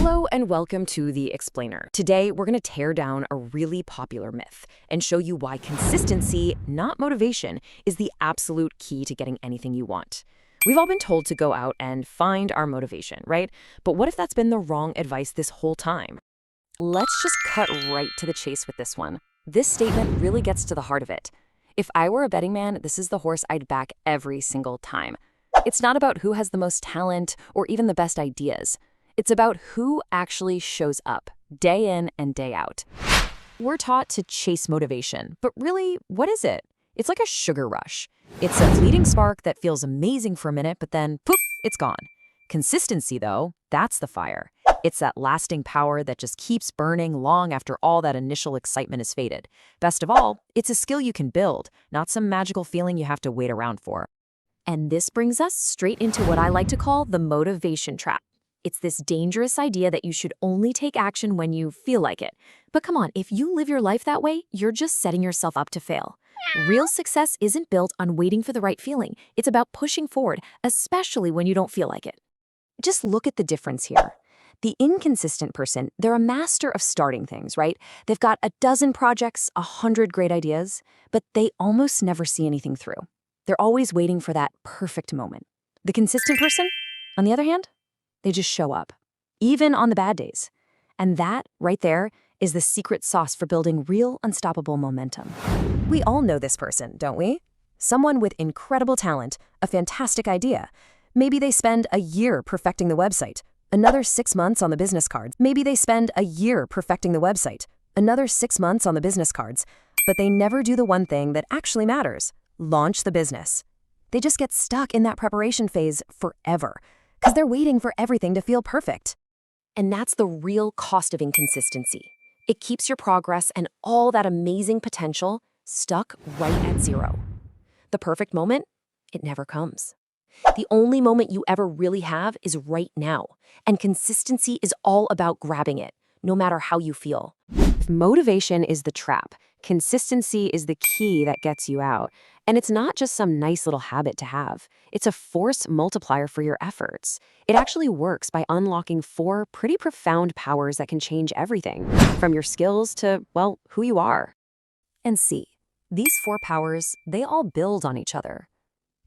Hello and welcome to The Explainer. Today, we're going to tear down a really popular myth and show you why consistency, not motivation, is the absolute key to getting anything you want. We've all been told to go out and find our motivation, right? But what if that's been the wrong advice this whole time? Let's just cut right to the chase with this one. This statement really gets to the heart of it. If I were a betting man, this is the horse I'd back every single time. It's not about who has the most talent or even the best ideas. It's about who actually shows up, day in and day out. We're taught to chase motivation, but really, what is it? It's like a sugar rush. It's a fleeting spark that feels amazing for a minute, but then, poof, it's gone. Consistency, though, that's the fire. It's that lasting power that just keeps burning long after all that initial excitement is faded. Best of all, it's a skill you can build, not some magical feeling you have to wait around for. And this brings us straight into what I like to call the motivation trap. It's this dangerous idea that you should only take action when you feel like it. But come on, if you live your life that way, you're just setting yourself up to fail. Real success isn't built on waiting for the right feeling. It's about pushing forward, especially when you don't feel like it. Just look at the difference here. The inconsistent person, they're a master of starting things, right? They've got a dozen projects, 100 great ideas, but they almost never see anything through. They're always waiting for that perfect moment. The consistent person, on the other hand, they just show up, even on the bad days. And that, right there, is the secret sauce for building real, unstoppable momentum. We all know this person, don't we? Someone with incredible talent, a fantastic idea. Maybe they spend a year perfecting the website, another 6 months on the business cards. Maybe they spend a year perfecting the website, another 6 months on the business cards, but they never do the one thing that actually matters, launch the business. They just get stuck in that preparation phase forever, because they're waiting for everything to feel perfect. And that's the real cost of inconsistency. It keeps your progress and all that amazing potential stuck right at zero. The perfect moment, it never comes. The only moment you ever really have is right now, and consistency is all about grabbing it, no matter how you feel. If motivation is the trap, consistency is the key that gets you out. And it's not just some nice little habit to have. It's a force multiplier for your efforts. It actually works by unlocking 4 pretty profound powers that can change everything, from your skills to, well, who you are. And see, these 4 powers, they all build on each other.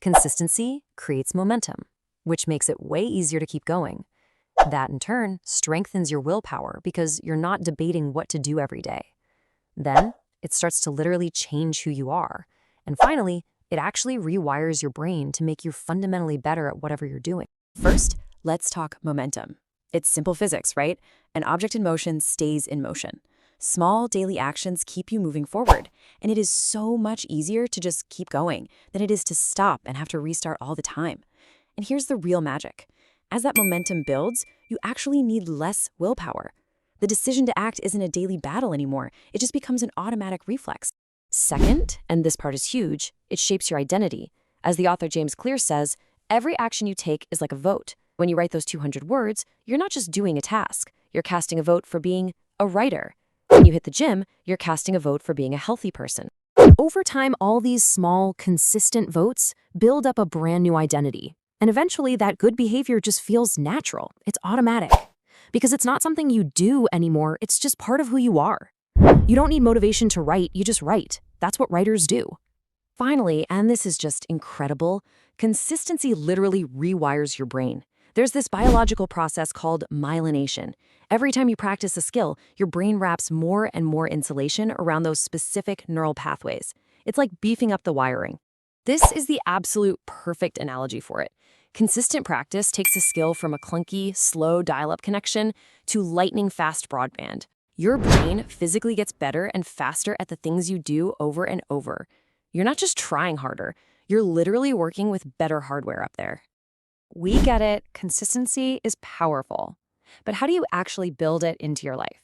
Consistency creates momentum, which makes it way easier to keep going. That, in turn, strengthens your willpower because you're not debating what to do every day. Then, it starts to literally change who you are. And finally, it actually rewires your brain to make you fundamentally better at whatever you're doing. First, let's talk momentum. It's simple physics, right? An object in motion stays in motion. Small daily actions keep you moving forward, and it is so much easier to just keep going than it is to stop and have to restart all the time. And here's the real magic. As that momentum builds, you actually need less willpower. The decision to act isn't a daily battle anymore. It just becomes an automatic reflex. Second, and this part is huge, it shapes your identity. As the author James Clear says, every action you take is like a vote. When you write those 200 words, you're not just doing a task. You're casting a vote for being a writer. When you hit the gym, you're casting a vote for being a healthy person. Over time, all these small, consistent votes build up a brand new identity. And eventually, that good behavior just feels natural. It's automatic. Because it's not something you do anymore, it's just part of who you are. You don't need motivation to write, you just write. That's what writers do. Finally, and this is just incredible, consistency literally rewires your brain. There's this biological process called myelination. Every time you practice a skill, your brain wraps more and more insulation around those specific neural pathways. It's like beefing up the wiring. This is the absolute perfect analogy for it. Consistent practice takes a skill from a clunky, slow dial-up connection to lightning-fast broadband. Your brain physically gets better and faster at the things you do over and over. You're not just trying harder, you're literally working with better hardware up there. We get it, consistency is powerful. But how do you actually build it into your life?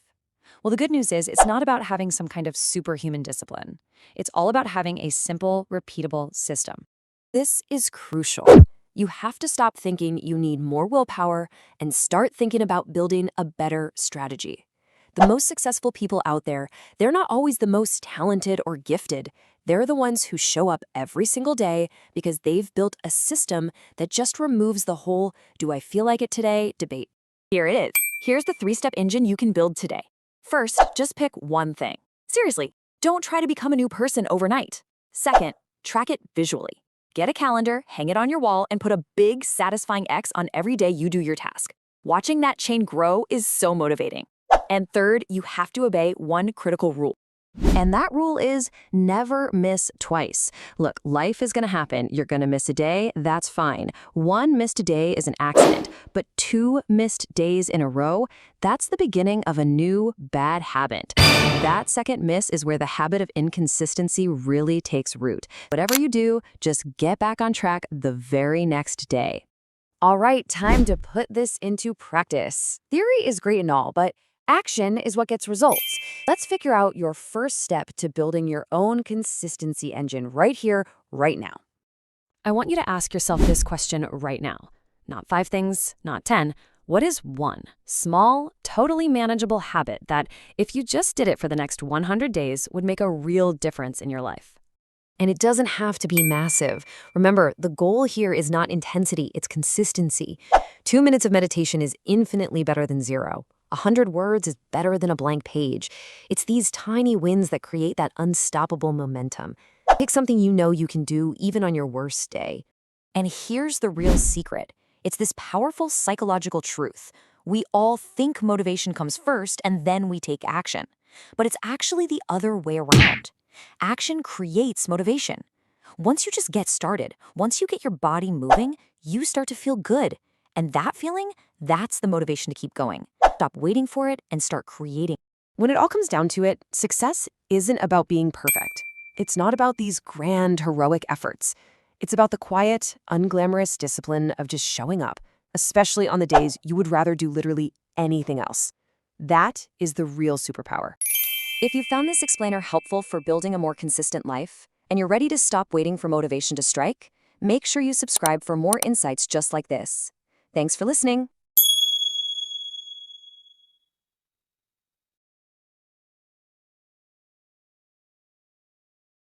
Well, the good news is it's not about having some kind of superhuman discipline. It's all about having a simple, repeatable system. This is crucial. You have to stop thinking you need more willpower and start thinking about building a better strategy. The most successful people out there, they're not always the most talented or gifted. They're the ones who show up every single day because they've built a system that just removes the whole "do I feel like it today" debate. Here it is. Here's the 3-step engine you can build today. First, just pick one thing. Seriously, don't try to become a new person overnight. Second, track it visually. Get a calendar, hang it on your wall, and put a big, satisfying X on every day you do your task. Watching that chain grow is so motivating. And third, you have to obey one critical rule. And that rule is never miss twice. Look, life is going to happen. You're going to miss a day. That's fine. One missed day is an accident, but 2 missed days in a row, that's the beginning of a new bad habit. That second miss is where the habit of inconsistency really takes root. Whatever you do, just get back on track the very next day. All right, time to put this into practice. Theory is great and all, but action is what gets results. Let's figure out your first step to building your own consistency engine right here, right now. I want you to ask yourself this question right now. Not 5 things, not 10. What is one small, totally manageable habit that, if you just did it for the next 100 days, would make a real difference in your life? And it doesn't have to be massive. Remember, the goal here is not intensity, it's consistency. 2 minutes of meditation is infinitely better than 0. 100 words is better than a blank page. It's these tiny wins that create that unstoppable momentum. Pick something you know you can do even on your worst day. And here's the real secret. It's this powerful psychological truth. We all think motivation comes first and then we take action. But it's actually the other way around. Action creates motivation. Once you just get started, once you get your body moving, you start to feel good. And that feeling, that's the motivation to keep going. Stop waiting for it and start creating. When it all comes down to it, success isn't about being perfect. It's not about these grand, heroic efforts. It's about the quiet, unglamorous discipline of just showing up, especially on the days you would rather do literally anything else. That is the real superpower. If you found this explainer helpful for building a more consistent life, and you're ready to stop waiting for motivation to strike, make sure you subscribe for more insights just like this. Thanks for listening.